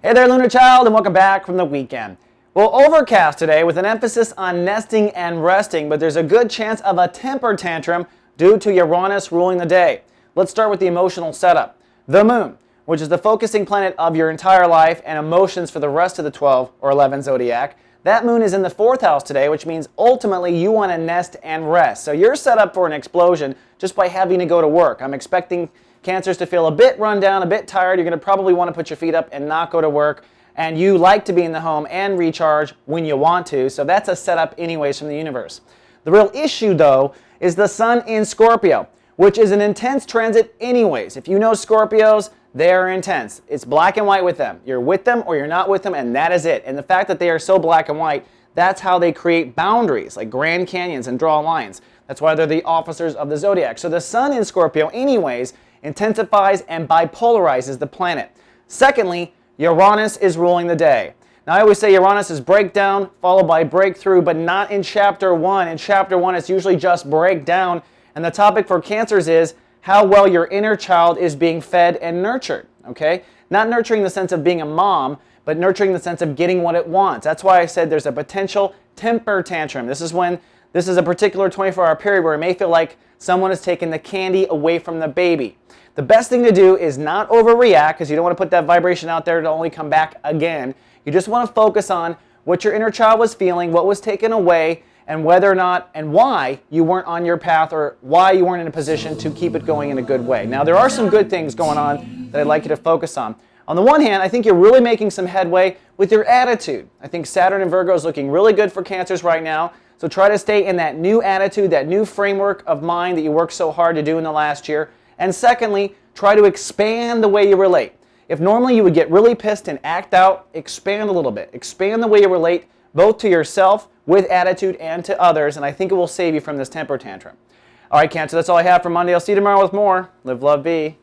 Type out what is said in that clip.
Hey there, Lunar Child, and welcome back from the weekend. Well, overcast today with an emphasis on nesting and resting, but there's a good chance of a temper tantrum due to Uranus ruling the day. Let's start with the emotional setup. The moon, which is the focusing planet of your entire life and emotions for the rest of the 12 or 11 zodiac. That moon is in the 4th house today, which means ultimately you want to nest and rest. So you're set up for an explosion just by having to go to work. I'm expecting Cancers to feel a bit run down, a bit tired. You're going to probably want to put your feet up and not go to work. And you like to be in the home and recharge when you want to. So that's a setup anyways from the universe. The real issue though is the sun in Scorpio, which is an intense transit anyways. If you know Scorpios, they're intense. It's black and white with them. You're with them or you're not with them, and that is it. And the fact that they are so black and white, that's how they create boundaries like Grand Canyons and draw lines. That's why they're the officers of the zodiac. So the sun in Scorpio anyways intensifies and bipolarizes the planet. Secondly, Uranus is ruling the day. Now I always say Uranus is breakdown followed by breakthrough, but not in chapter 1. In chapter 1 it's usually just breakdown, and the topic for Cancers is how well your inner child is being fed and nurtured, okay? Not nurturing in the sense of being a mom, but nurturing in the sense of getting what it wants. That's why I said there's a potential temper tantrum. This is a particular 24-hour period where it may feel like someone is taking the candy away from the baby. The best thing to do is not overreact, because you don't want to put that vibration out there to only come back again. You just want to focus on what your inner child was feeling, what was taken away, and whether or not and why you weren't on your path or why you weren't in a position to keep it going in a good way. Now, there are some good things going on that I'd like you to focus on. On the one hand, I think you're really making some headway with your attitude. I think Saturn in Virgo is looking really good for Cancers right now. So try to stay in that new attitude, that new framework of mind that you worked so hard to do in the last year. And secondly, try to expand the way you relate. If normally you would get really pissed and act out, expand a little bit. Expand the way you relate both to yourself with attitude and to others, and I think it will save you from this temper tantrum. All right, Cancer, that's all I have for Monday. I'll see you tomorrow with more. Live, love, be.